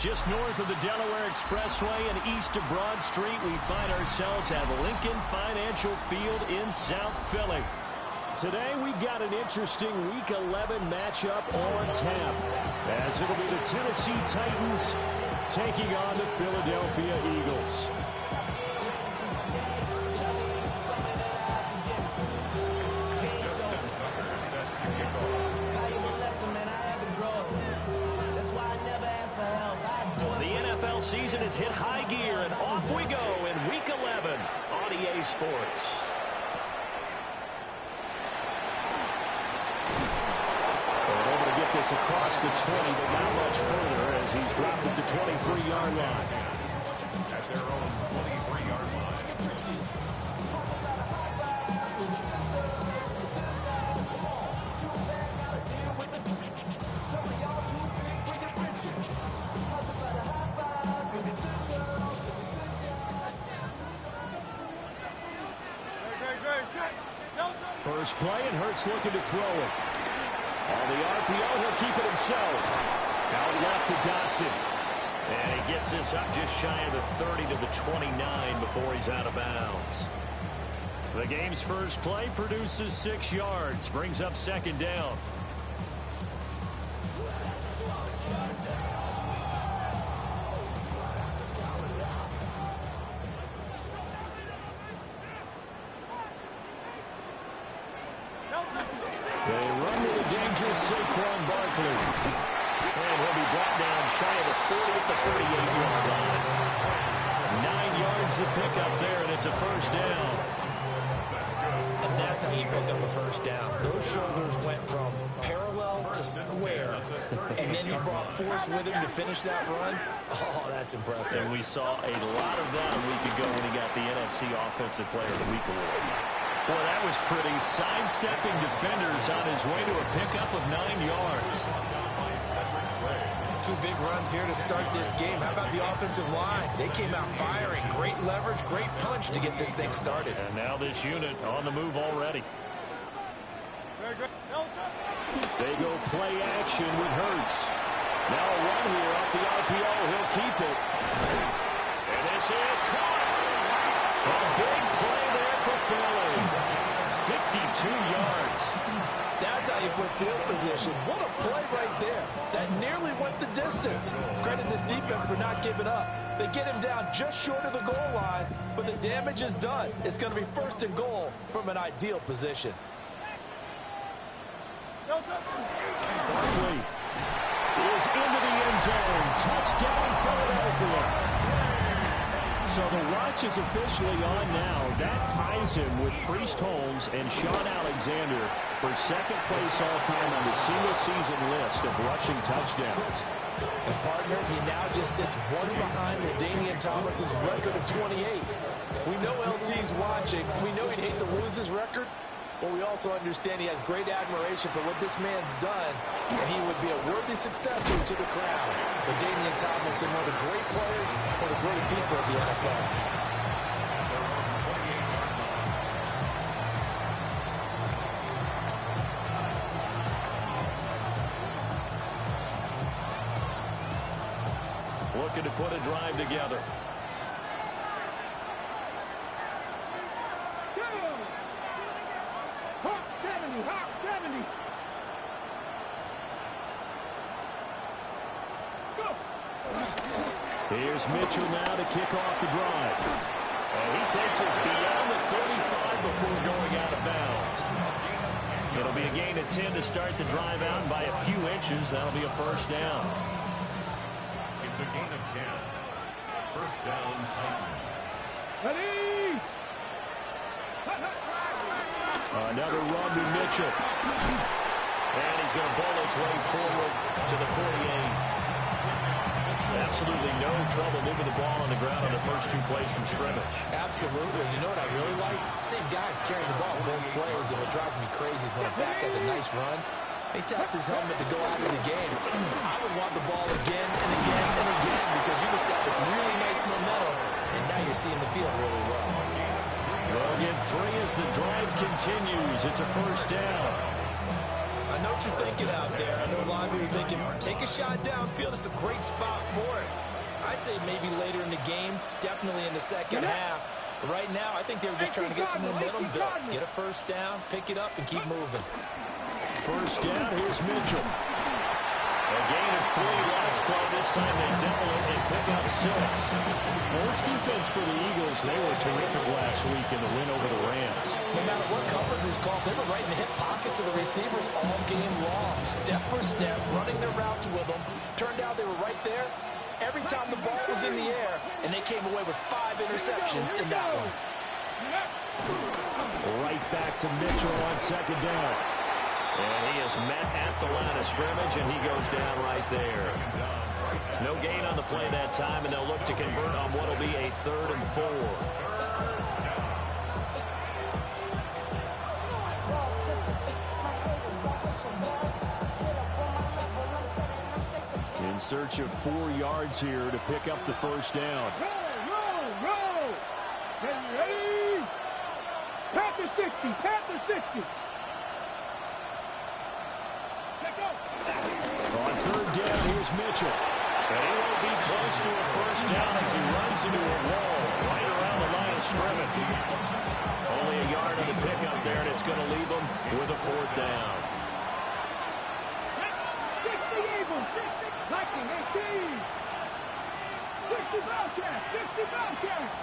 Just north of the Delaware Expressway and east of Broad Street, we find ourselves at Lincoln Financial Field in South Philly. Today, we've got an interesting Week 11 matchup on tap, as it'll be the Tennessee Titans taking on the Philadelphia Eagles. Season has hit high gear, and off we go in Week 11 on EA Sports. They're able to get this across the 20, but not much further as he's dropped at the 23-yard line. At their own 23-yard line. First play, and Hurts looking to throw it. On the RPO, he'll keep it himself. Out left to Dotson. And he gets this up just shy of the 30 to the 29 before he's out of bounds. The game's first play produces 6 yards, brings up second down. The pickup there, and it's a first down. And that's how you pick up a first down. Those shoulders went from parallel to square, and then he brought force with him to finish that run. Oh, that's impressive. And we saw a lot of that a week ago when he got the NFC Offensive Player of the Week award. Boy, that was pretty. Sidestepping defenders on his way to a pickup of 9 yards. 2 big runs here to start this game. How about the offensive line? They came out firing. Great leverage, great punch to get this thing started. And now this unit on the move already. They go play action with Hurts. Now a run here off the RPO. He'll keep it. And this is caught. A big play there for Philly. 52 yards. That's how you put field position. What a play right there. That nearly went the distance. Credit this defense for not giving up. They get him down just short of the goal line, but the damage is done. It's going to be first and goal from an ideal position. Barkley is into the end zone. Touchdown, Philadelphia. So the watch is officially on now. That ties him with Priest Holmes and Sean Alexander for second place all-time on the single-season list of rushing touchdowns. And partner, he now just sits one behind LaDainian Tomlinson's record of 28. We know LT's watching. We know he'd hate to lose his record, but we also understand he has great admiration for what this man's done, and he would be a worthy successor to the crown. LaDainian Tomlinson, one of the great players, one of the great people of the NFL. Looking to put a drive together. Here's Mitchell now to kick off the drive. And he takes us beyond the 35 before going out of bounds. It'll be a gain of 10 to start the drive out by a few inches. That'll be a first down. It's a gain of 10. First down, Titans. Ready! Another run to Mitchell. And he's going to bowl his way forward to the 48. Absolutely no trouble moving the ball on the ground on the first 2 plays from scrimmage. Absolutely. You know what I really like? Same guy carrying the ball both plays, and what drives me crazy is when a back has a nice run, he taps his helmet to go out of the game. I would want the ball again and again and again because you established really nice momentum, and now you're seeing the field really well. They'll get 3 as the drive continues. It's a first down. know what you're thinking out there. I know a lot of you are thinking, take a shot downfield. It's a great spot for it. I'd say maybe later in the game, definitely in the second half. But right now, I think they were just trying to get some momentum built. Get a first down, pick it up, and keep moving. First down, here's Mitchell. A gain of 3 last play. This time they double it and pick up 6. Well, this defense for the Eagles, they were terrific last week in the win over the Rams. No matter what coverage was called, they were right in the hip pockets of the receivers all game long. Step for step, running their routes with them. Turned out they were right there every time the ball was in the air, and they came away with 5 interceptions in that one. Right back to Mitchell on second down. And he is met at the line of scrimmage, and he goes down right there. No gain on the play that time, and they'll look to convert on what will be a 3rd and 4. In search of 4 yards here to pick up the first down. Roll! Ready? Panther 60, Panther 60. On 3rd down, here's Mitchell. And he won't be close to a first down as he runs into a wall right around the line of scrimmage. Only a yard of the pickup there, and it's going to leave him with a 4th down. 60 Eagles, 60, Viking 18. 60 Bobcats, 60 Bobcats.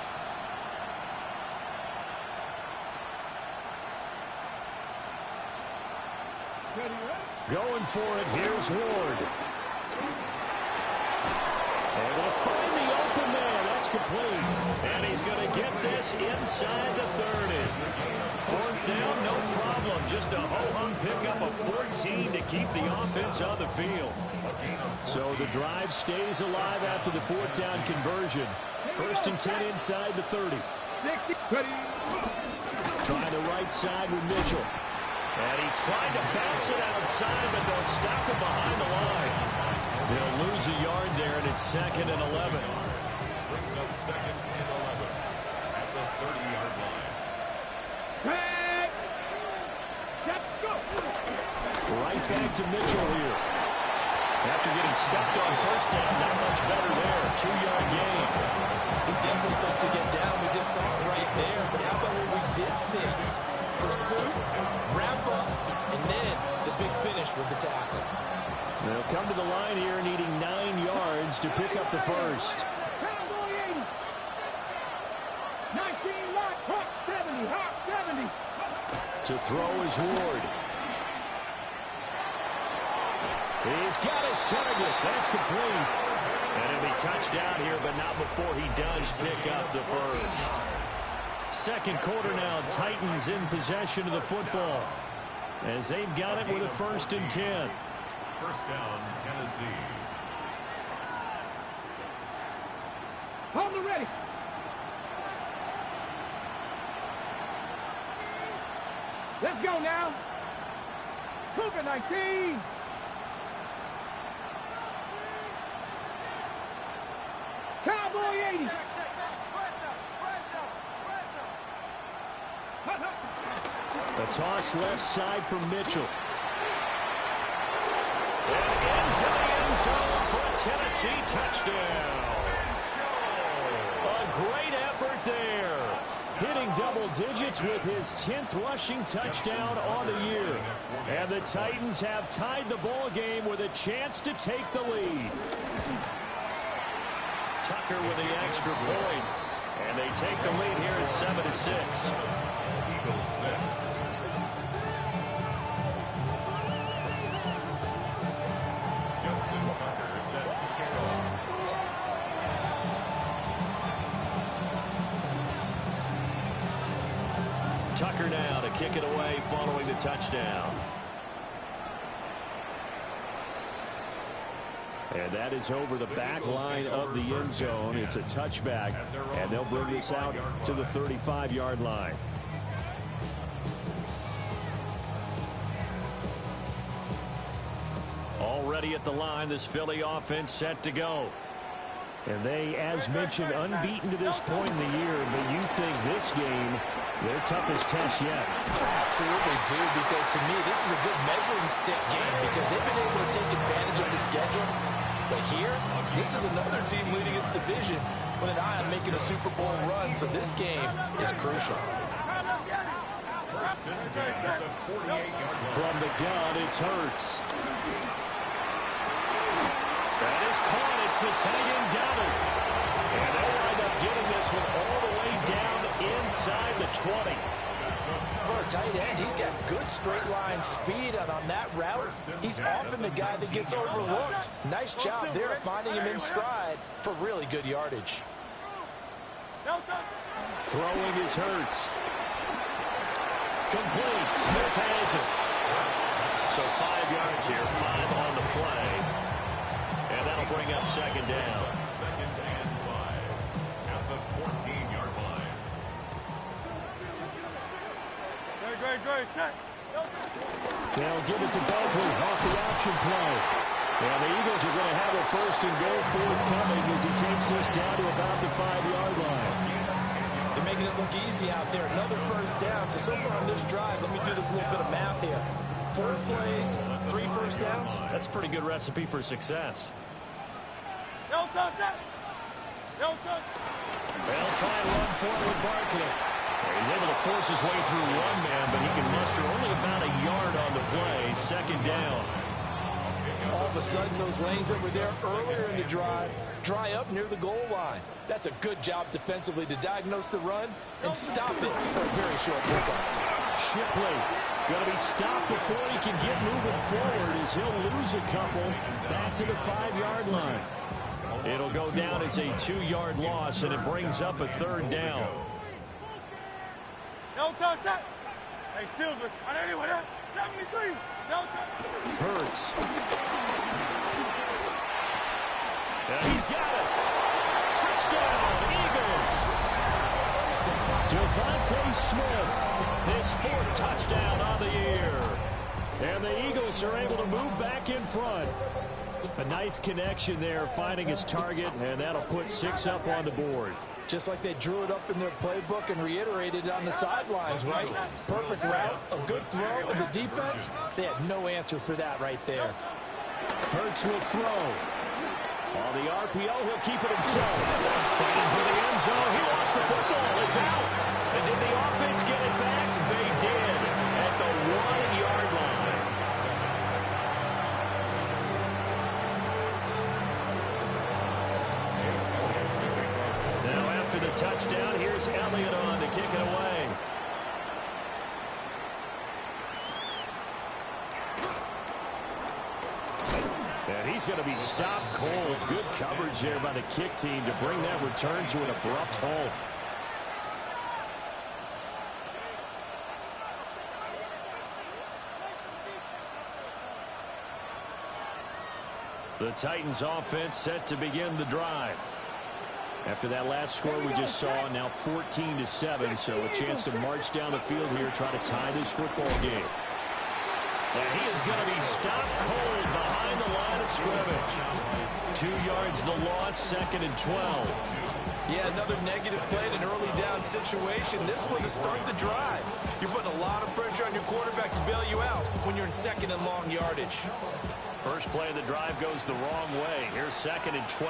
Going for it, here's Ward. Able to find the open man, that's complete. And he's going to get this inside the 30. 4th down, no problem. Just a ho-hum pickup of 14 to keep the offense on the field. So the drive stays alive after the 4th down conversion. 1st and 10 inside the 30. Trying the right side with Mitchell. And he tried to bounce it outside, but they'll stop him behind the line. They'll lose a yard there, and it's 2nd and 11. Brings up 2nd and 11 at the 30-yard line. Let's go. Right back to Mitchell here. After getting stuffed on first down, not much better there. 2-yard gain. He's definitely tough to get down. We just saw it right there. But how about what we did see? Pursuit, wrap up, and then the big finish with the tackle. They'll come to the line here needing 9 yards to pick up the first. Cowboy 80. 19 lot, Hawk 70, Hawk 70. To throw is Ward. He's got his target. That's complete. And it'll be touchdown here, but not before he does pick up the first. 2nd quarter now, Titans in possession of the football as they've got it with a 1st and 10. First down, Tennessee. On the ready. Let's go now. Coop Yr 19. Cowboy 80. A toss left side from Mitchell. And into the end zone for a Tennessee touchdown. A great effort there. Hitting double digits with his 10th rushing touchdown on the year. And the Titans have tied the ball game with a chance to take the lead. Tucker with the extra point. And they take the lead here at 7-6. Eagles 6. Justin Tucker set to kick off. Tucker now to kick it away following the touchdown. And that is over the back line of the end zone. It's a touchback, and they'll bring this out to the 35-yard line. Already at the line, this Philly offense set to go. And they, as mentioned, unbeaten to this point in the year, but you think this game Their toughest test yet. Absolutely do, because to me, this is a good measuring stick game because they've been able to take advantage of the schedule. But here, this is another team leading its division with an eye on making a Super Bowl run, so this game is crucial. First and 10 at the 48-yard line. From the gun, it's Hurts. That is caught. It's the tight end Goddard. And they'll wind up getting this one all the way down inside the 20. For a tight end, he's got good straight line speed, and on that route, he's often the guy that gets overlooked. Nice job there finding him in stride for really good yardage. Throwing is Hurts. Complete. Smith has it. So 5 yards here, 5 on the play. And that'll bring up second down. Second and 5 at the 14-yard line. They'll give it to Barkley off the option play. And the Eagles are going to have a first and goal forthcoming as he takes this down to about the 5-yard line. They're making it look easy out there. Another first down. So far on this drive, let me do this little bit of math here. 4 plays, 3 first downs. That's a pretty good recipe for success. No touch that. No touch. They'll try and run forward with Barkley. He's able to force his way through one man, but he can muster only about a yard on the play. Second down. All of a sudden, those lanes that were there earlier in the drive dry up near the goal line. That's a good job defensively to diagnose the run and stop it for a very short pickup. Shipley going to be stopped before he can get moving forward as he'll lose a couple back to the 5-yard line. It'll go down as a 2-yard loss, and it brings up a third down. No touch that. Hey, Silver, on anyone else? 73. No touch. Hurts. And he's got it. Touchdown, Eagles. Devontae Smith, his 4th touchdown on the year. And the Eagles are able to move back in front. A nice connection there, finding his target, and that'll put 6 up on the board. Just like they drew it up in their playbook and reiterated it on the sidelines, right? Perfect route, a good throw, and the defense, they had no answer for that right there. Hurts will throw. On the RPO, he'll keep it himself. Fighting for the end zone. He lost the football. It's out. And did the offense get it back? They did at the 1-yard line. Now after the touchdown, here's Elliott on to kick it away. And he's going to be stopped cold. Good coverage there by the kick team to bring that return to an abrupt halt. The Titans offense set to begin the drive. After that last score we just saw, now 14-7, so a chance to march down the field here, try to tie this football game. And he is going to be stopped cold behind the line of scrimmage. 2 yards the loss, 2nd and 12. Yeah, another negative play in an early down situation. This one to start the drive. You're putting a lot of pressure on your quarterback to bail you out when you're in 2nd and long yardage. First play of the drive goes the wrong way. Here's 2nd and 12.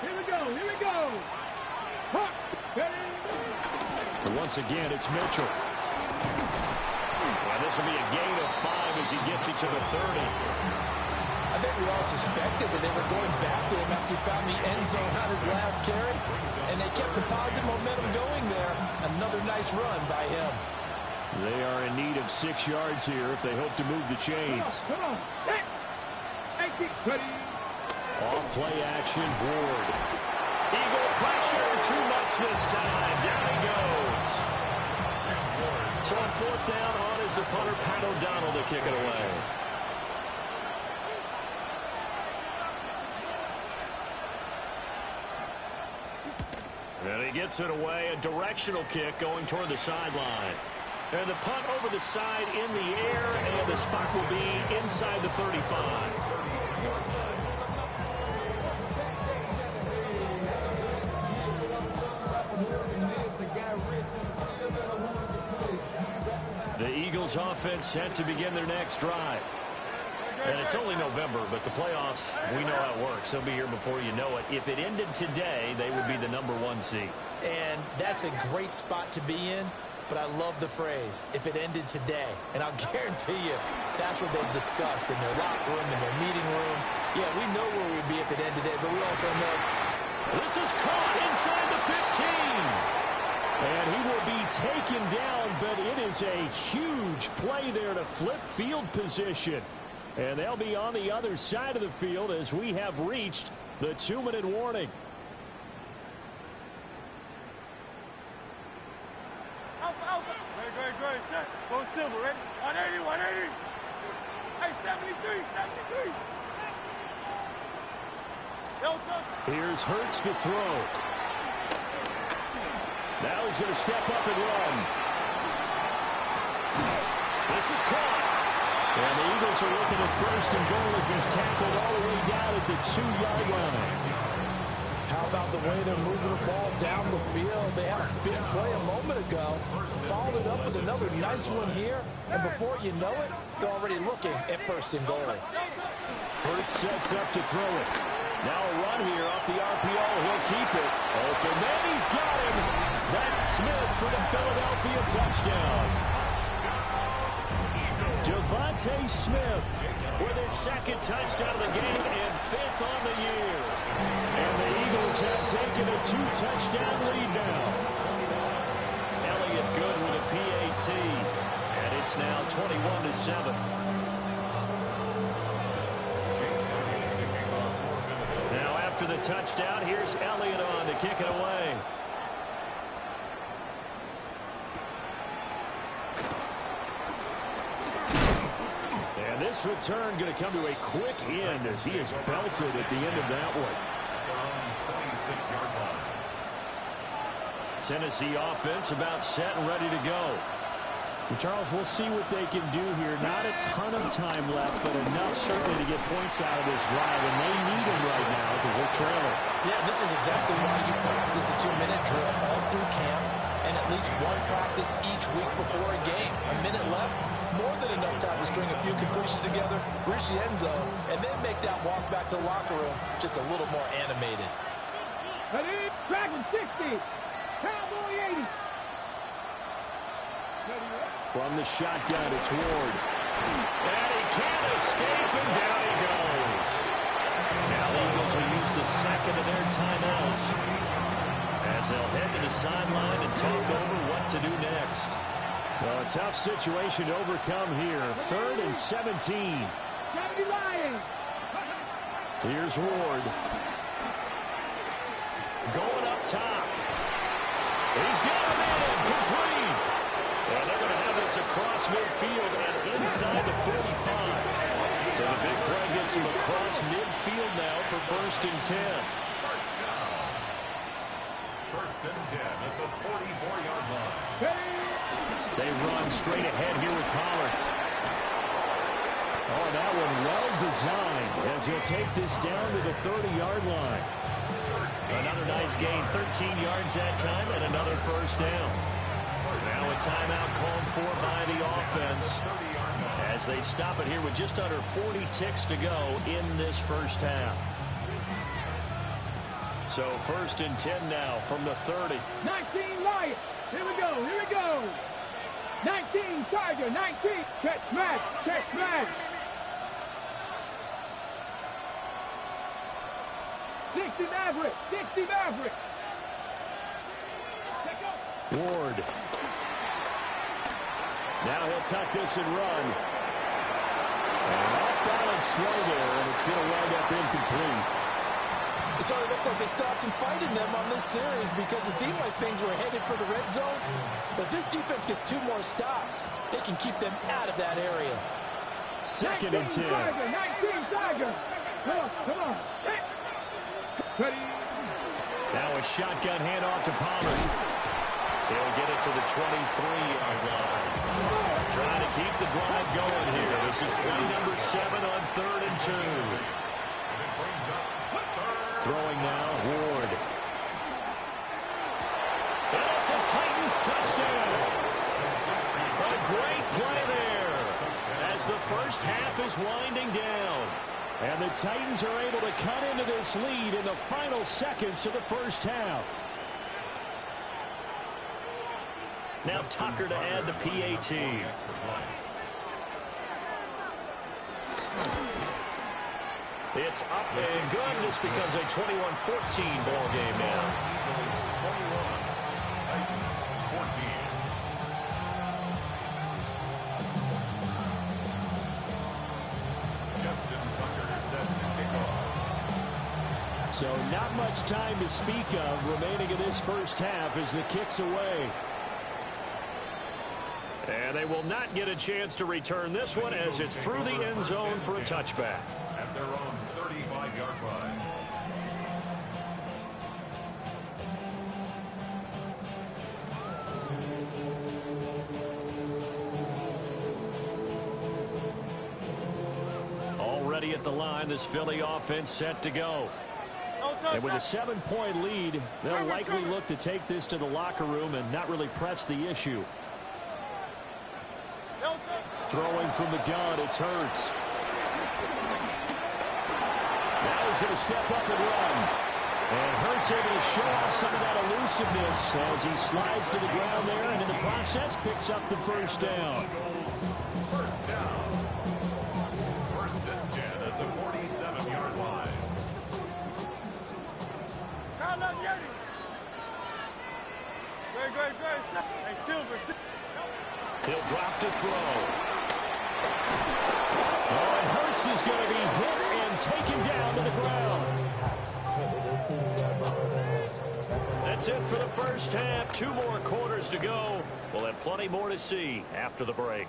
Here we go. Here we go. Hawk. But once again, it's Mitchell. Well, this will be a gain of 5 as he gets it to the 30. I think we all suspected that they were going back to him after he found the end zone on his last carry, and they kept the positive momentum going there. Another nice run by him. They are in need of 6 yards here if they hope to move the chains. Come on. Hey. Hey, keep ready. Off play action, Ward. Eagle pressure, too much this time. Down he goes. So on 4th down, on is the punter, Pat O'Donnell, to kick it away. And he gets it away, a directional kick going toward the sideline. And the punt over the side in the air, and the spot will be inside the 35. The Eagles offense set to begin their next drive. And it's only November, but the playoffs, we know how it works. They'll be here before you know it. If it ended today, they would be the #1 seed. And that's a great spot to be in, but I love the phrase, if it ended today. And I'll guarantee you, that's what they've discussed in their locker room, in their meeting rooms. Yeah, we know where we'd be if it ended today, but we also know. This is caught inside the 15. And he will be taken down, but it is a huge play there to flip field position. And they'll be on the other side of the field as we have reached the 2-minute warning. Great, set. Go Silver, ready? 180, 180. Hey, 73, 73. Here's Hurts to throw. Now he's going to step up and run. This is caught. And the Eagles are looking at 1st and goal as he's tackled all the way down at the 2-yard line. How about the way they're moving the ball down the field? They had a big play a moment ago. Followed it up with another nice one here. And before you know it, they're already looking at 1st and goal. Hurts sets up to throw it. Now a run here off the RPO. He'll keep it. Open man, he's got him. That's Smith for the Philadelphia touchdown. Devontae Smith with his 2nd touchdown of the game and 5th on the year. And the Eagles have taken a 2-touchdown lead now. Elliott good with a PAT. And it's now 21-7. Now after the touchdown, here's Elliott on to kick it away. And this return going to come to a quick end as he is belted at the end of that one. 26-yard line. Tennessee offense about set and ready to go. And Charles, we'll see what they can do here. Not a ton of time left, but enough certainly to get points out of this drive, and they need them right now because they're trailing. Yeah, this is exactly why you practice a 2-minute drill all through camp and at least one practice each week before a game. A minute left, more than enough time to string a few completions together, reach the end zone, and then make that walk back to the locker room just a little more animated. Ready? Dragon 60. Cowboy 80. From the shotgun, it's Ward. And he can't escape, and down he goes. Now the Eagles will use the 2nd of their timeouts as they'll head to the sideline and talk over what to do next. Well, a tough situation to overcome here. 3rd and 17. Here's Ward. Going up top. He's got him in. Complete. And they're going to have this across midfield and inside the 45. So the big play gets him across midfield now for 1st and 10. First and 10 at the 44-yard line. They run straight ahead here with Pollard. Oh, that one well designed as he'll take this down to the 30-yard line. Another nice gain, 13 yards that time, and another 1st down. Now a timeout called for by the offense as they stop it here with just under 40 ticks to go in this 1st half. So 1st and 10 now from the 30. 19 Lion. Here we go. Here we go. 19 Tiger. 19. Catch match. Catch match. 60 Maverick. 60 Maverick. Ward. Now he'll tuck this and run. An off-balance throw there, and it's going to wind up incomplete. So it looks like they stopped some fight in them on this series because it seemed like things were headed for the red zone. But this defense gets 2 more stops. They can keep them out of that area. 2nd and 10. Tiger, 19 Tiger. Come on, come on. Ready. Now a shotgun handoff to Pollard. He'll get it to the 23-yard line. Trying to keep the drive going here. This is play number 7 on 3rd and 2. Throwing now, Ward. And it's a Titans touchdown. A great as the first half is winding down. And the Titans are able to cut into this lead in the final seconds of the first half. Now Tucker to add the PAT. It's up and good. This becomes a 21-14 ball game now. So not much time to speak of remaining in this first half as the kick's away. And they will not get a chance to return this one as it's through the end zone for a touchback. At their own 35-yard line. Already at the line, this Philly offense set to go. And with a 7-point lead, they'll likely look to take this to the locker room and not really press the issue. Throwing from the gun, it's Hurts. Now he's going to step up and run. And Hurts able to show off some of that elusiveness as he slides to the ground there, and in the process picks up the first down. First down. First and 10 at the 47-yard line. Hey, Silver. He'll drop to throw. Oh, and Hurts is going to be hit and taken down to the ground. That's it for the first half. 2 more quarters to go. We'll have plenty more to see after the break.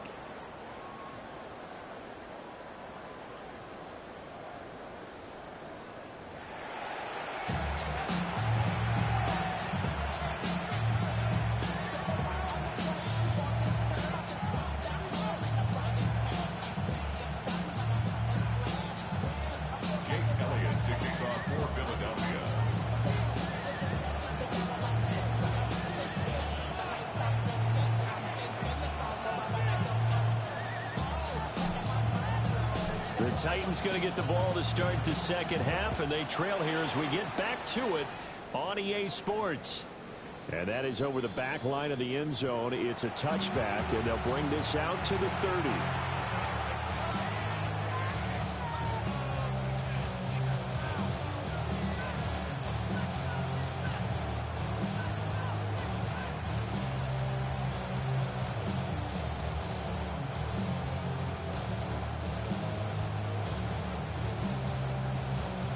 The Titans going to get the ball to start the second half, and they trail here as we get back to it on EA Sports. And that is over the back line of the end zone. It's a touchback, and they'll bring this out to the 30.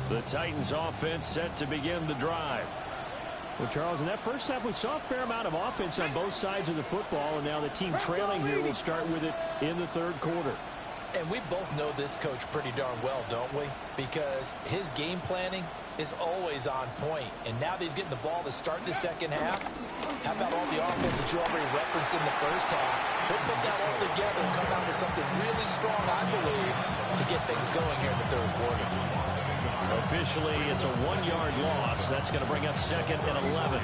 The Titans offense set to begin the drive. Well, Charles, in that first half, we saw a fair amount of offense on both sides of the football, and now the team trailing here will start with it in the third quarter. And we both know this coach pretty darn well, don't we? Because his game planning is always on point. And now that he's getting the ball to start the second half, how about all the offense that you already referenced in the first half? He'll put that all together and come out with something really strong, I believe, to get things going here in the third quarter. Officially, it's a 1-yard loss. That's going to bring up 2nd and 11.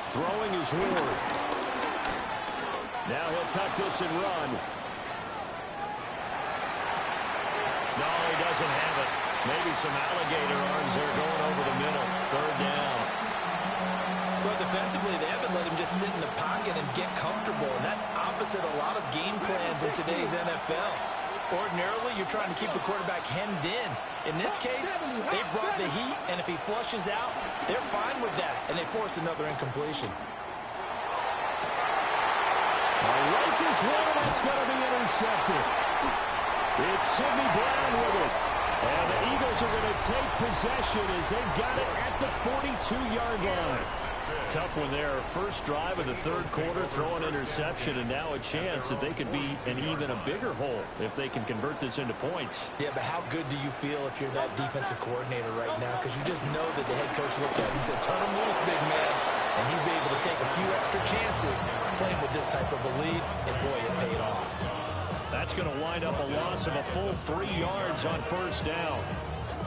Throwing is Ward. Now he'll tuck this and run. No, he doesn't have it. Maybe some alligator arms there going over the middle. 3rd down. Well, defensively, they haven't let him just sit in the pocket and get comfortable, and that's opposite a lot of game plans in today's NFL. Ordinarily, you're trying to keep the quarterback hemmed in. In this case, they brought the heat, and if he flushes out, they're fine with that, and they force another incompletion. Rifles one, and that's going to be intercepted. It's Sidney Brown with it. And the Eagles are going to take possession as they've got it at the 42-yard line. Tough one there. First drive of the third quarter, throw an interception, and now a chance that they could be in even a bigger hole if they can convert this into points. Yeah, but how good do you feel if you're that defensive coordinator right now? Because you just know that the head coach looked at him and said, turn him loose, big man. And he'd be able to take a few extra chances playing with this type of a lead, and boy, it paid off. That's going to wind up a loss of a full 3 yards on first down.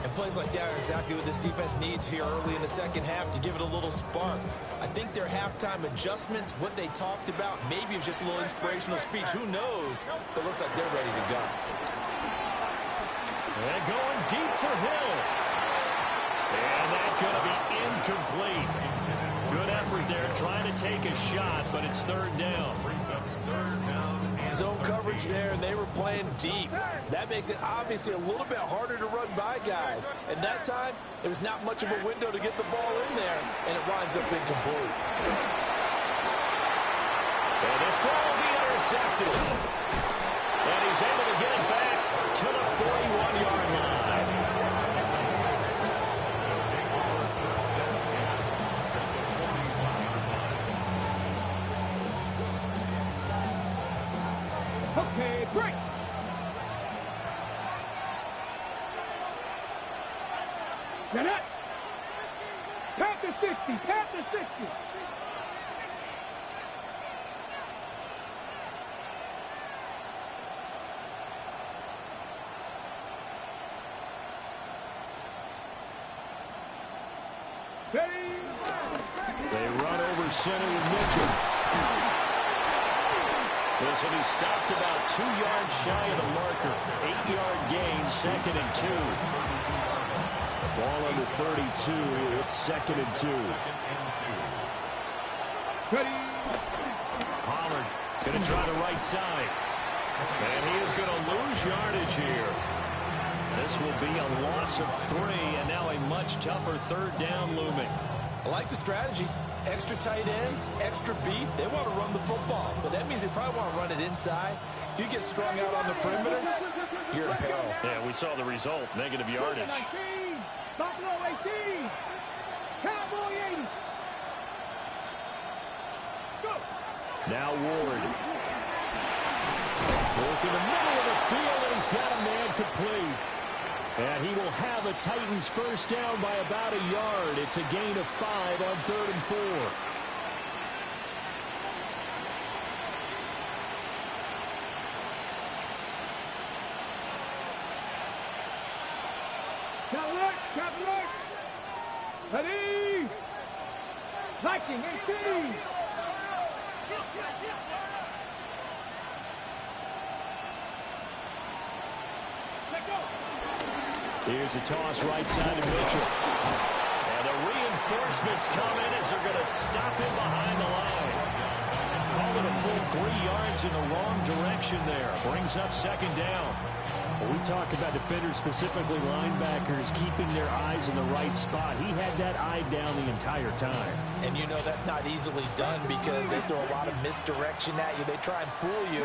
And plays like that are exactly what this defense needs here early in the second half to give it a little spark. I think their halftime adjustments, what they talked about, maybe it was just a little inspirational speech. Who knows? But it looks like they're ready to go. And going deep for Hill. And that's going to be incomplete. Good effort there trying to take a shot, but it's third down. Zone coverage there, and they were playing deep. That makes it obviously a little bit harder to run by guys. And that time, there was not much of a window to get the ball in there, and it winds up incomplete. And this throw will be intercepted. And he's able to get it back to the 41-yard line. Okay, break. Now that. Tap the 60. Tap the 60. Steady. They run over center with Mitchell. This will be stopped about 2 yards shy of the marker. 8-yard gain, 2nd and 2. Ball under 32. It's 2nd and 2. Ready. Pollard going to try the right side. And he is going to lose yardage here. This will be a loss of 3, and now a much tougher third down looming. I like the strategy. Extra tight ends, extra beef. They want to run the football, but that means they probably want to run it inside. If you get strung out on the perimeter, you're in peril. Yeah, we saw the result, negative yardage. 19. Buffalo 18. Cowboy 80. Go. Now Ward. Work in the middle of the field, and he's got a man complete. And he will have a Titans first down by about a yard. It's a gain of 5 on 3rd and 4. Captain, ready. Viking 18. Let go. Here's a toss right side to Mitchell. And the reinforcements come in as they're going to stop him behind the line. Call it a full 3 yards in the wrong direction there. Brings up 2nd down. Well, we talk about defenders, specifically linebackers, keeping their eyes in the right spot. He had that eye down the entire time. And you know that's not easily done because they throw a lot of misdirection at you. They try and fool you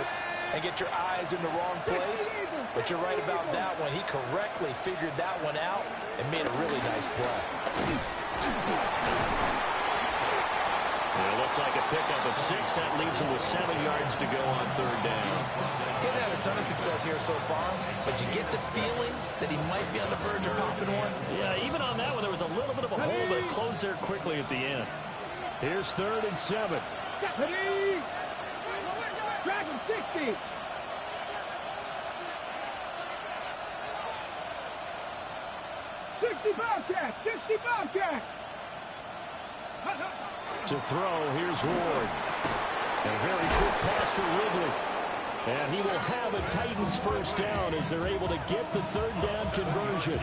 and get your eyes in the wrong place. But you're right about that one. He correctly figured that one out and made a really nice play. It looks like a pickup of 6. That leaves him with 7 yards to go on 3rd down. Didn't have a ton of success here so far, but you get the feeling that he might be on the verge of popping one. Yeah, even on that one, there was a little bit of a hole, but it closed there quickly at the end. Here's 3rd and 7. Ready. Dragon 60. Bobcat, 60 Bobcat. To throw, here's Ward. A very quick pass to Ridley. And he will have a Titans first down as they're able to get the 3rd down conversion.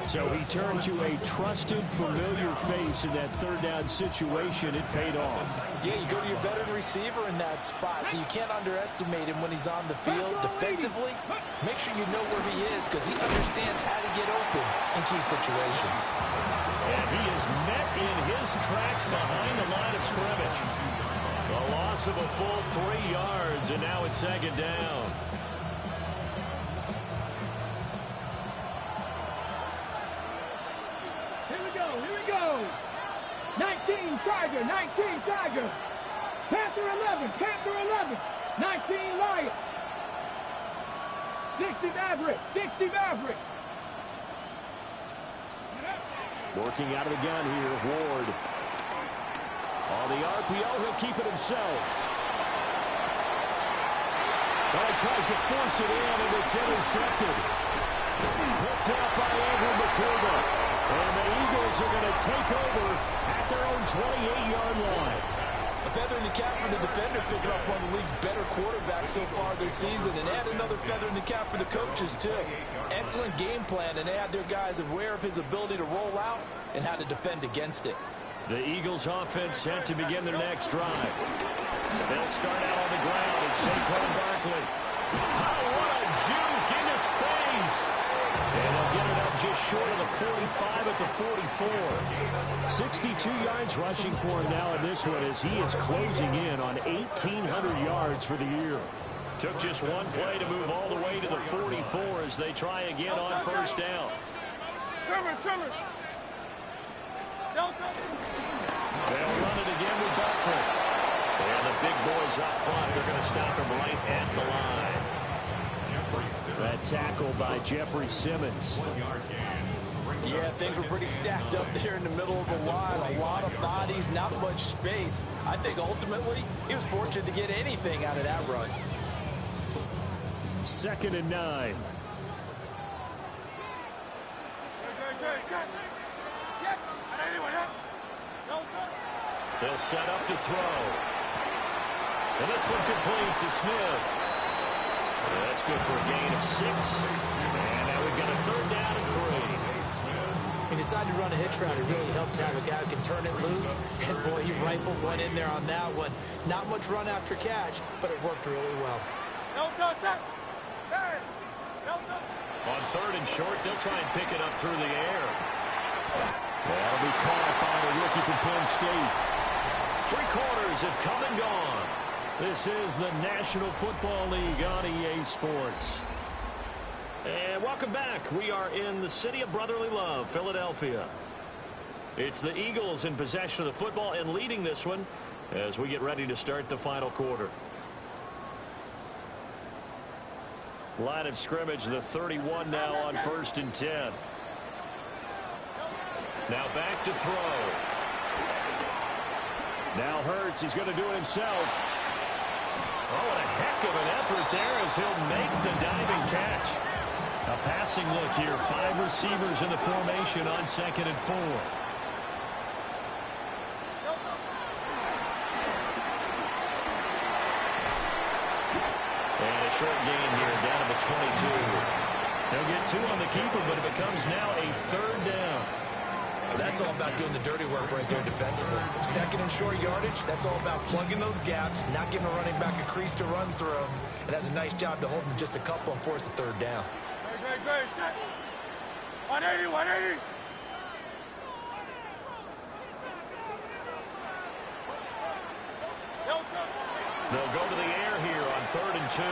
So he turned to a trusted, familiar face in that 3rd down situation. It paid off. Yeah, you go to your veteran receiver in that spot, so you can't underestimate him when he's on the field defensively. Make sure you know where he is because he understands how to get open in key situations. And he is met in his tracks behind the line of scrimmage. A loss of a full 3 yards, and now it's 2nd down. Here we go. 19. Charger, 19 Charger. Panther 11, Panther 11, 19 Lions. 60 Maverick, 60 Maverick. Working out of the gun here, Ward. On the RPO, he'll keep it himself. Well, he tries to force it in, and it's intercepted. Picked up by Andrew McCurdy. And the Eagles are going to take over at their own 28-yard line. A feather in the cap for the defender, picking up one of the league's better quarterbacks so far this season, and add another feather in the cap for the coaches, too. Excellent game plan, and they had their guys aware of his ability to roll out and how to defend against it. The Eagles offense set to begin their next drive. They'll start out on the ground, and Saquon Barkley. Oh, what a juke into space! And they'll get it up just short of the 45 at the 44. 62 yards rushing for him now in this one as he is closing in on 1,800 yards for the year. Took just one play to move all the way to the 44 as they try again on first down. They'll run it again with Barkley. And the big boys up front, they're going to stop him right at the line. That tackle by Jeffrey Simmons. Yeah, things were pretty stacked up there in the middle of the line. A lot of bodies, not much space. I think ultimately he was fortunate to get anything out of that run. 2nd and 9. They'll set up to throw. And this one complete to Smith. That's good for a gain of 6. And now we've got a 3rd down and 3. He decided to run a hitch route. It really helped to have a guy who can turn it loose. And, boy, he rifled one in there on that one. Not much run after catch, but it worked really well. On 3rd and short, they'll try and pick it up through the air. That'll be caught by the rookie from Penn State. 3 quarters have come and gone. This is the National Football League on EA Sports. And welcome back. We are in the city of brotherly love, Philadelphia. It's the Eagles in possession of the football and leading this one as we get ready to start the final quarter. Line of scrimmage, the 31 now on 1st and 10. Now back to throw. Now Hurts is going to do it himself. Oh, what a heck of an effort there as he'll make the diving catch. A passing look here. 5 receivers in the formation on 2nd and 4. And a short gain here down to the 22. They'll get 2 on the keeper, but it becomes now a 3rd down. That's all about doing the dirty work right there defensively. 2nd and short yardage, that's all about plugging those gaps, not giving a running back a crease to run through. And that's a nice job to hold him just a couple and force a 3rd down. 180, 180. They'll go to the air here on 3rd and 2.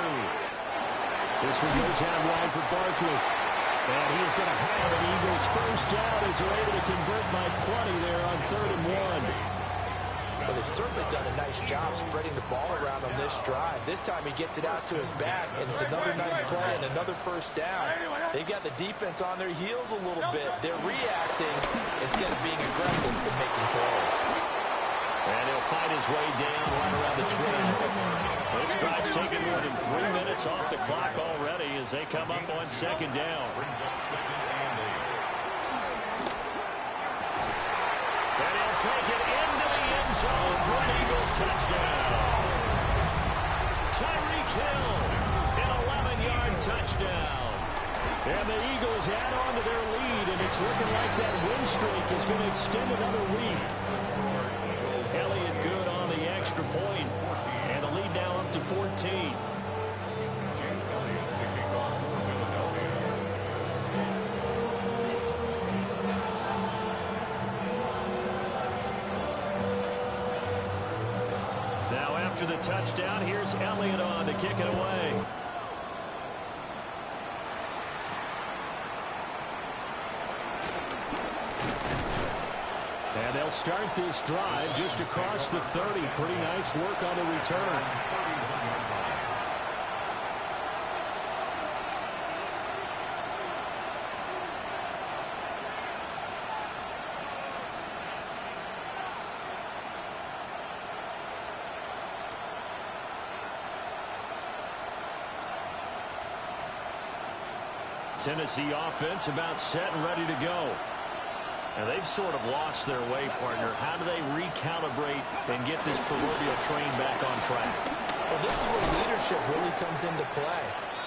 This one goes out wide for Barkley. And he's going to have an Eagles first down as they're able to convert by plenty there on 3rd and 1. But they've certainly done a nice job spreading the ball around on this drive. This time he gets it out to his back, and it's another nice play and another first down. They've got the defense on their heels a little bit. They're reacting instead of being aggressive and making plays. And he'll find his way down right around the 12. This drive's taken more than 3 minutes off the clock already as they come up on 2nd down. And he'll take it into the end zone for an Eagles touchdown. Tyreek Hill, an 11-yard touchdown. And the Eagles add on to their lead, and it's looking like that win streak is going to extend another week. Elliott good on the extra point, and the lead now up to 14. Now after the touchdown, here's Elliott on to kick it away. And they'll start this drive just across the 30. Pretty nice work on the return. Tennessee offense about set and ready to go. And they've sort of lost their way, partner. How do they recalibrate and get this proverbial train back on track? Well, this is where leadership really comes into play.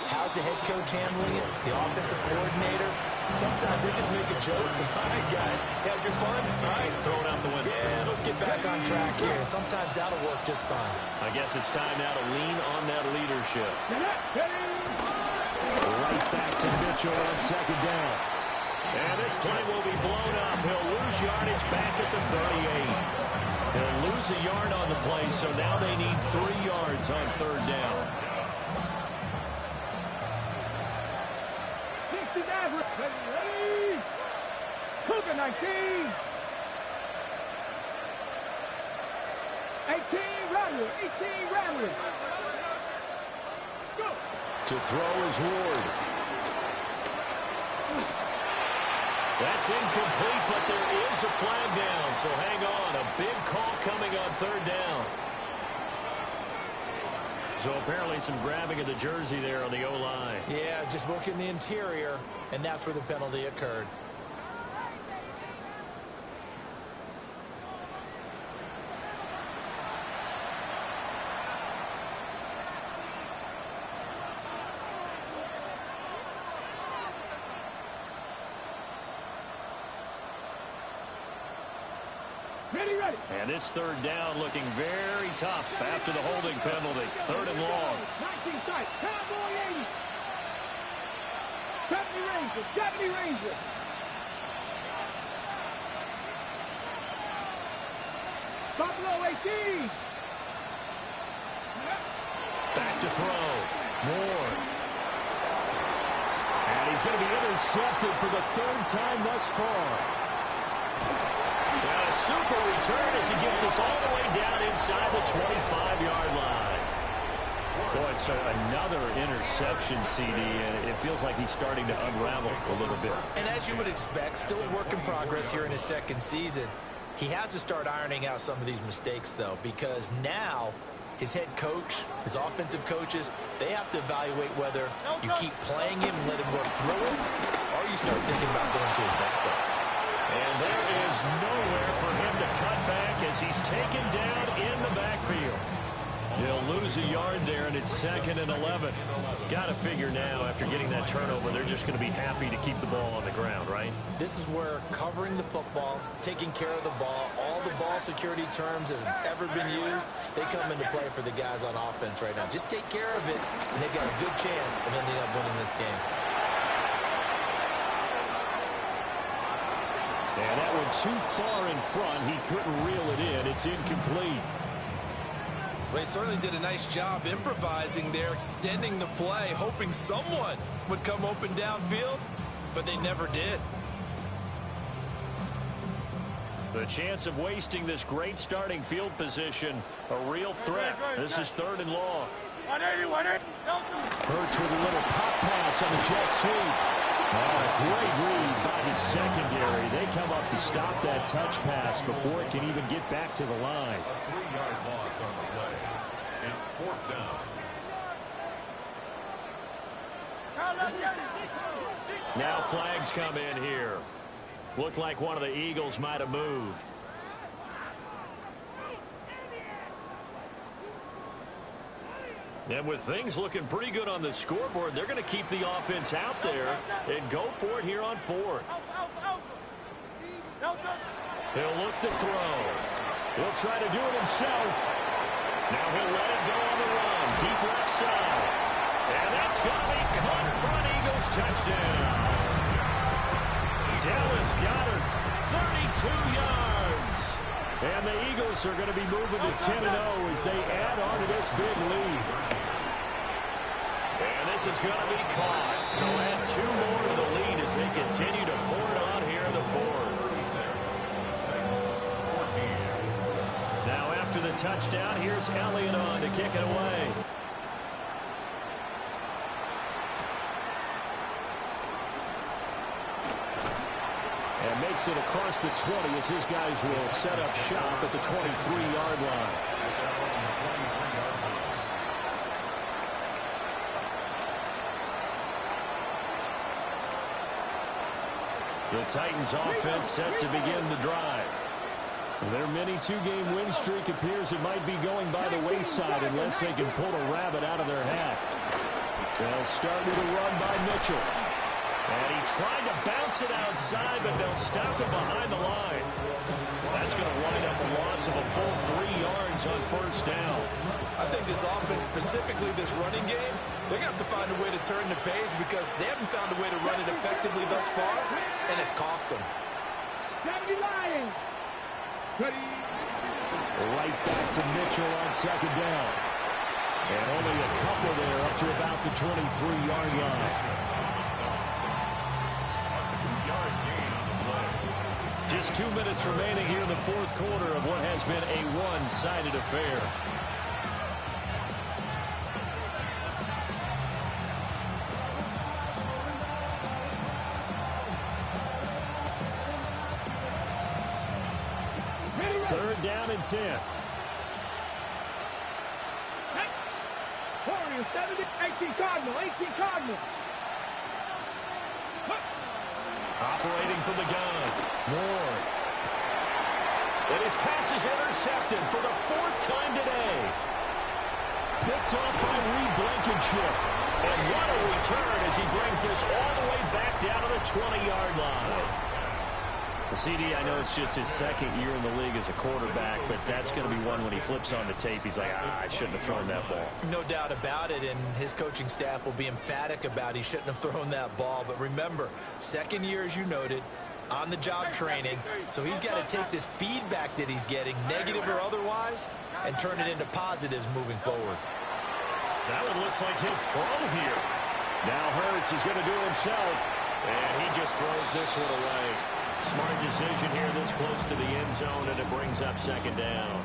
How's the head coach handling it? The offensive coordinator? Sometimes they just make a joke. All right, guys, had your fun? All right, Throw it out the window. yeah, let's get back on track here. And sometimes that'll work just fine. I guess it's time now to lean on that leadership. Right back to Mitchell on second down. And this play will be blown up. He'll lose yardage back at the 38. He'll lose a yard on the play, so now they need 3 yards on third down. 60 average. Ready? Coop Yr 19. 18 Rattler. 18 Rattler. Let's go. To throw is Ward. That's incomplete, but there is a flag down, so hang on. A big call coming on third down. So apparently some grabbing of the jersey there on the O-line. Yeah, just working the interior, and that's where the penalty occurred. Ready. And this third down looking very tough after the holding penalty. Third and long. 19 strike. Cowboy 80. 70 Ranger. 70 Ranger. Buffalo 18. Back to throw. Moore. And he's going to be intercepted for the 3rd time thus far. And a super return as he gets us all the way down inside the 25-yard line. Boy, so another interception, CD, and it feels like he's starting to unravel a little bit. And as you would expect, still a work in progress here in his 2nd season. He has to start ironing out some of these mistakes, though, because now his head coach, his offensive coaches, they have to evaluate whether you keep playing him and let him work through it, or you start thinking about going to his backup. And there is nowhere for him to cut back as he's taken down in the backfield. He'll lose a yard there, and it's 2nd and 11. Got to figure now, after getting that turnover, they're just going to be happy to keep the ball on the ground, right? This is where covering the football, taking care of the ball, all the ball security terms that have ever been used, they come into play for the guys on offense right now. Just take care of it, and they've got a good chance of ending up winning this game. And that one too far in front. He couldn't reel it in. It's incomplete. Well, he certainly did a nice job improvising there, extending the play, hoping someone would come open downfield, but they never did. The chance of wasting this great starting field position, a real threat. This is 3rd and long. 180. Hurts with a little pop pass on the jet sweep. Oh, great read by his secondary. They come up to stop that touch pass before it can even get back to the line. A 3-yard loss on the play. It's 4th down. Now flags come in here. Looked like one of the Eagles might have moved. And with things looking pretty good on the scoreboard, they're going to keep the offense out there and go for it here on 4th. He'll look to throw. He'll try to do it himself. Now he'll let it go on the run. Deep left side. And that's going to be caught for an Eagles touchdown. Dallas Goedert, 32 yards. And the Eagles are going to be moving to 10-0 as they add on to this big lead. And this is going to be caught. So add 2 more to the lead as they continue to pour it on here in the 4th. after the touchdown, here's Elliott on to kick it away. And makes it across the 20 as his guys will set up shop at the 23-yard line. The Titans offense set to begin the drive. Their mini two-game win streak appears it might be going by the wayside unless they can pull a rabbit out of their hat. They'll start with a run by Mitchell. And he tried to bounce it outside, but they'll stop him behind the line. That's going to wind up a loss of a full 3 yards on first down. I think this offense, specifically this running game, they're going to have to find a way to turn the page because they haven't found a way to run it effectively thus far, and it's cost them. 70 Lions. Right back to Mitchell on second down. And only a couple there up to about the 23-yard line. Just 2 minutes remaining here in the fourth quarter of what has been a one-sided affair. Third down and 10. Warriors 70, 18 Cardinal, 18 Cardinal. Operating from the gun. Moore. And his pass is intercepted for the 4th time today. Picked off by Reed Blankenship. And what a return as he brings this all the way back down to the 20-yard line. The CD, I know it's just his second year in the league as a quarterback, but that's going to be one when he flips on the tape. He's like, I shouldn't have thrown that ball. No doubt about it, and his coaching staff will be emphatic about he shouldn't have thrown that ball. But remember, second year, as you noted, on-the-job training, so he's got to take this feedback that he's getting, negative or otherwise, and turn it into positives moving forward. That one looks like he'll throw here. Now Hurts is going to do it himself, and he just throws this one away. Smart decision here this close to the end zone, and it brings up second down.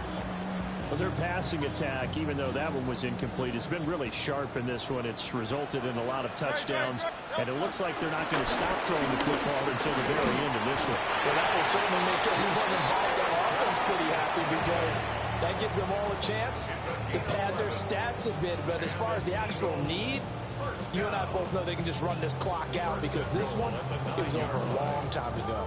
Well, their passing attack, even though that one was incomplete, has been really sharp in this one. It's resulted in a lot of touchdowns, and it looks like they're not going to stop throwing the football until the very end of this one. Well, that will certainly make everyone involved in offense pretty happy because that gives them all a chance to pad their stats a bit. But as far as the actual need, you and I both know they can just run this clock out because this one, it was over a long time ago.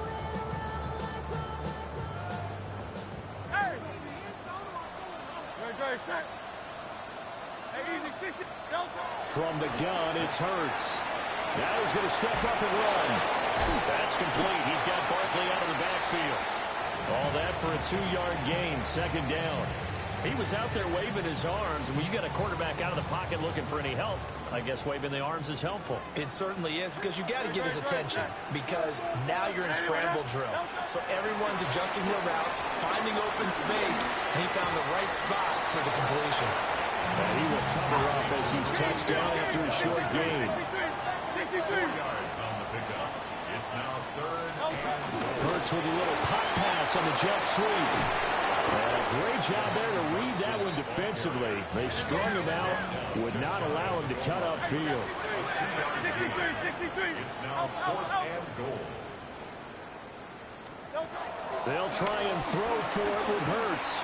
From the gun, it's Hurts. Now he's going to step up and run. That's complete. He's got Barkley out of the backfield. All that for a 2-yard gain, second down. He was out there waving his arms, and when you got a quarterback out of the pocket looking for any help, I guess waving the arms is helpful. It certainly is, because you got to get his attention, because now you're in scramble drill. So everyone's adjusting their routes, finding open space, and he found the right spot for the completion. And he will cover up as he's touched down after a short gain. 4 yards on the pickup. It's now third and goal. Hurts with a little pop pass on the jet sweep. And a great job there to read that one defensively. They strung him out, would not allow him to cut upfield. 63. It's now 4th and goal. They'll try and throw for it with Hurts.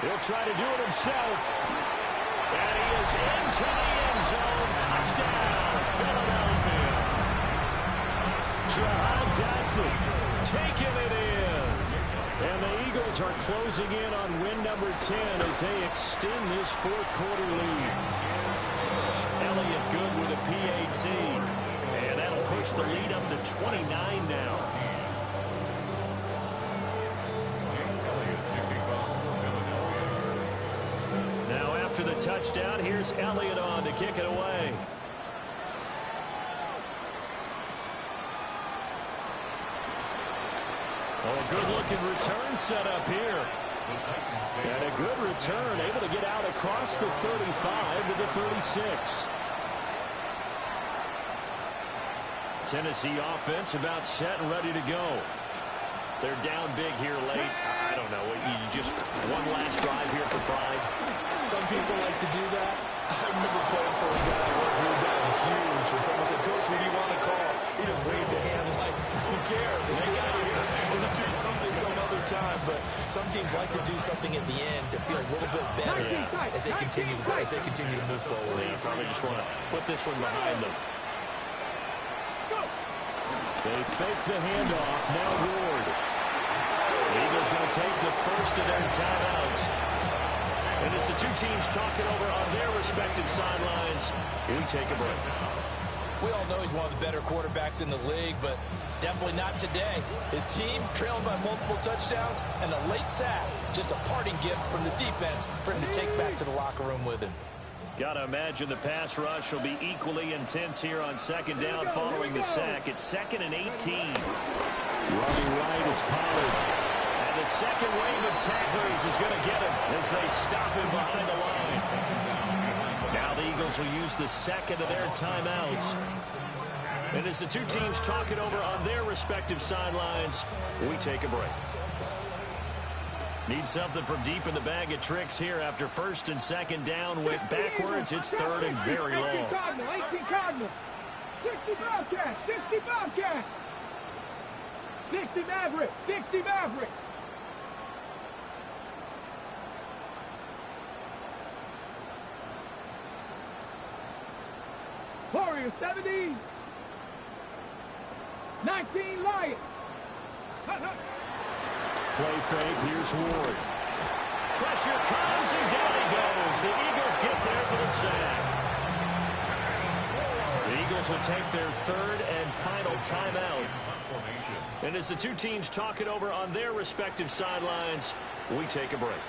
He'll try to do it himself. And he is into the end zone. Touchdown, Philadelphia. Jahan Dotson taking it in. And the Eagles are closing in on win number 10 as they extend this fourth quarter lead. Elliott good with a PAT. And that'll push the lead up to 29 now. Now after the touchdown, here's Elliott on to kick it away. Oh, a good-looking return set up here. And a good return, able to get out across the 35 to the 36. Tennessee offense about set and ready to go. They're down big here late. I don't know. You just one last drive here for pride. Some people like to do that. I remember playing for a guy once we were down huge, and someone said, "Coach, what do you want to call?" He just waved a hand like, "Who cares? Let's get out of here. We'll do something some other time." But some teams like to do something at the end to feel a little bit better as they continue to move forward. Yeah, probably just want to put this one behind them. They fake the handoff. Now Ward. The Eagles going to take the first of their timeouts. And it's the two teams talking over on their respective sidelines. We take a break. We all know he's one of the better quarterbacks in the league, but definitely not today. His team trailing by multiple touchdowns and a late sack. Just a parting gift from the defense for him to take back to the locker room with him. Got to imagine the pass rush will be equally intense here on second down following the sack. It's 2nd and 18. Running right is Pollard. And the second wave of tacklers is going to get him as they stop him behind the line. Now the Eagles will use the second of their timeouts. And as the two teams talk it over on their respective sidelines, we take a break. Need something from deep in the bag of tricks here after 1st and 2nd down. Went backwards. It's 3rd and very long. 18 Cardinal. 60 Bobcat. 60 Bobcat. 60 Maverick. 60 Maverick. Warriors 70. 19 Lions. Play fake. Here's Ward. Pressure comes and down he goes. The Eagles get there for the sack. The Eagles will take their 3rd and final timeout. And as the two teams talk it over on their respective sidelines, we take a break.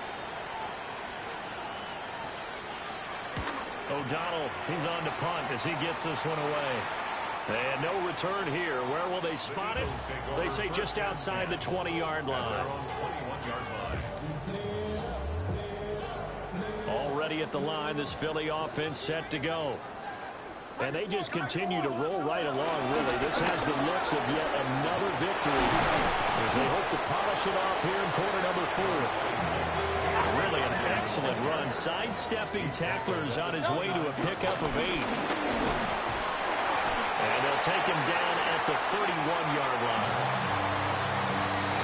O'Donnell, he's on to punt as he gets this one away. And no return here. Where will they spot it? They say just outside the 20-yard line. Already at the line, this Philly offense set to go. And they just continue to roll right along, really. This has the looks of yet another victory as they hope to polish it off here in quarter number 4. Really an excellent run. Sidestepping tacklers on his way to a pickup of 8. And they'll take him down at the 31-yard line.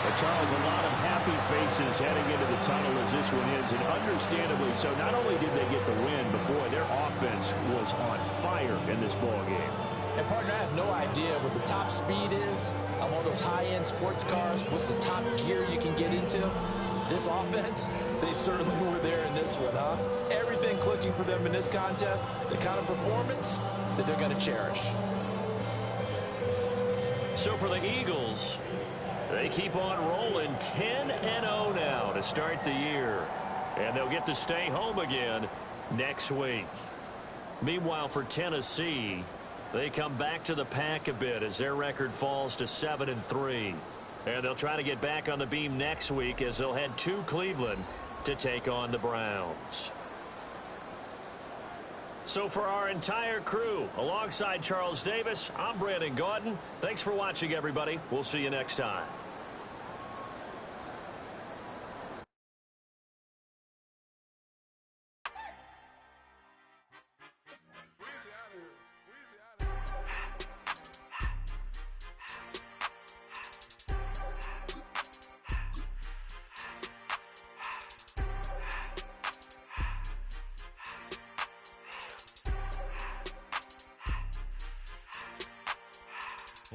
But Charles, a lot of happy faces heading into the tunnel as this one ends, and understandably so. Not only did they get the win, but boy, their offense was on fire in this ball game. And partner, I have no idea what the top speed is on one of those high-end sports cars. What's the top gear you can get into? This offense, they certainly were there in this one, huh? Everything clicking for them in this contest, the kind of performance that they're going to cherish. So for the Eagles, they keep on rolling 10-0 now to start the year. And they'll get to stay home again next week. Meanwhile, for Tennessee, they come back to the pack a bit as their record falls to 7-3. And they'll try to get back on the beam next week as they'll head to Cleveland to take on the Browns. So for our entire crew, alongside Charles Davis, I'm Brandon Gaudin. Thanks for watching, everybody. We'll see you next time.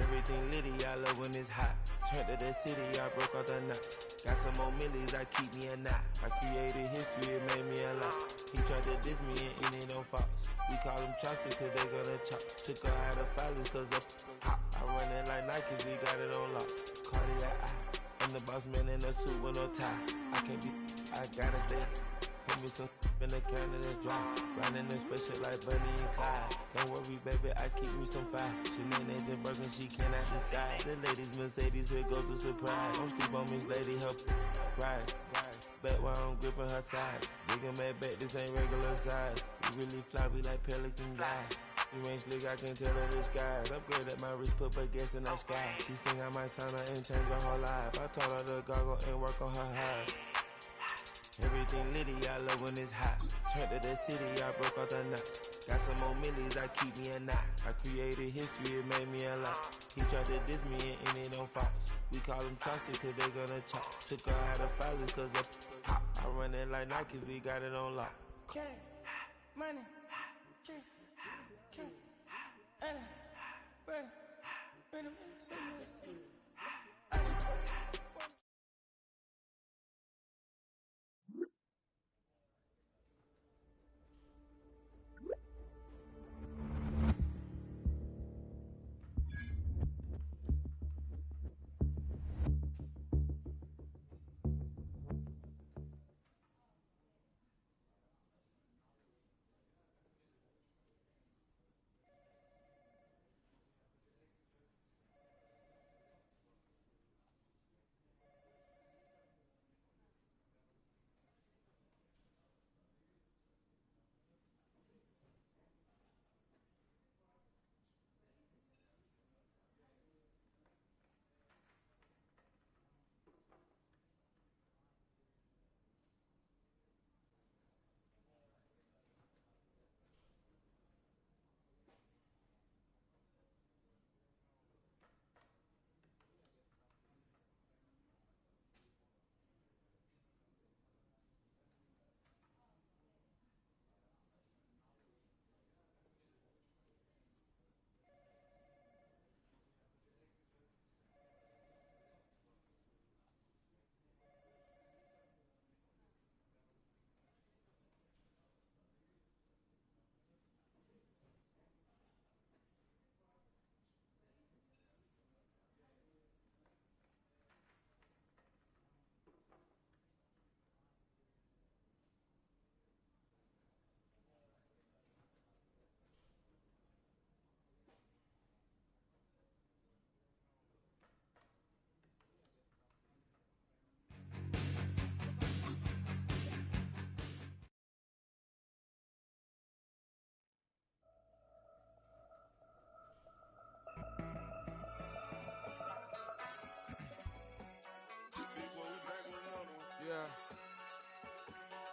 Everything litty, I love when it's hot. Turned to the city, I broke all the knots. Got some more millies, I keep me a knot. I created history, it made me a lot. He tried to diss me and it don't false. We call them chopsticks cause they gonna chop. Took her out of filers cause of hot. I run it like Nike, we got it on lock. Cardiac eye. I'm the boss man in a suit with no tie. I can't be, I gotta stay. Put me some in the can of the dry. Riding in special like Bunny and Clyde. Don't worry, baby, I keep me some fire. Shenanigans and Birkin, she cannot decide. The ladies Mercedes, here goes the surprise. Don't sleep on Miss Lady, help ride. Back while I'm gripping her side. Big and mad back, this ain't regular size. We really fly, we like Pelican guys. You ain't slick, I can tell her the skies. Upgrade at my wrist, put baguettes in the sky. She think I might sign her and change her whole life. I told her to goggle and work on her eyes. Everything litty, I love when it's hot. Turned to the city, I broke out the knots. Got some more millies, I keep me a knot. I created history, it made me a lot. He tried to diss me and it on Fox. We call them Chauncey cause they gonna chop. Took her out of filers cause of hot. I run it like Nike, we got it on lock. Cash, money, cash, money, money,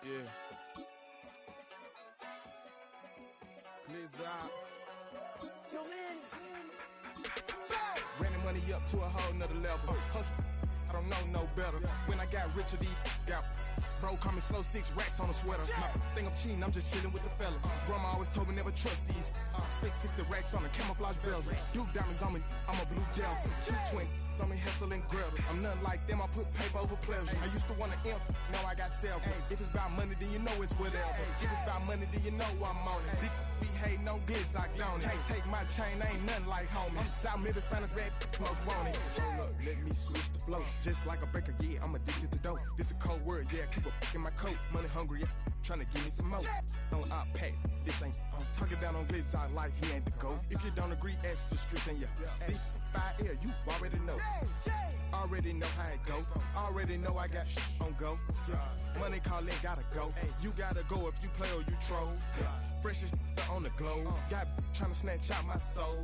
Yeah. Blizzard. Yo, man. Ran the money up to a whole nother level. Hustle, I don't know no better. When I got richer, these got bro, call me slow, 6 racks on a sweater. My think I'm cheating, I'm just chilling with the fellas. Grandma always told me never trust these. Spent 60 racks on a camouflage bells. You diamonds on me, I'm a blue devil. 220 on me, Hessel and Gretel. I'm nothing like them, I put paper over pleasure. I used to want to imp, now I got several. If it's about money, then you know it's whatever. If it's about money, then you know I'm on it. Be hate, no glitz, I don't. Can't take my chain, ain't nothing like homie. South Middle Spanish red, most want it. Hold up, let me switch the flow. Just like a baker, yeah, I'm addicted to dope. This a cold word, yeah, keep a in my coat. Money hungry, yeah, tryna give me some more. On op pack, this ain't. I'm talking down on glitz, I like he ain't the GOAT. If you don't agree, ask the streets and yeah. This 5 air, you already know. Already know how it go. Already know I got shit on go. Money calling, gotta go. You gotta go if you play or you troll. Freshest on the globe. Got tryna snatch out my soul.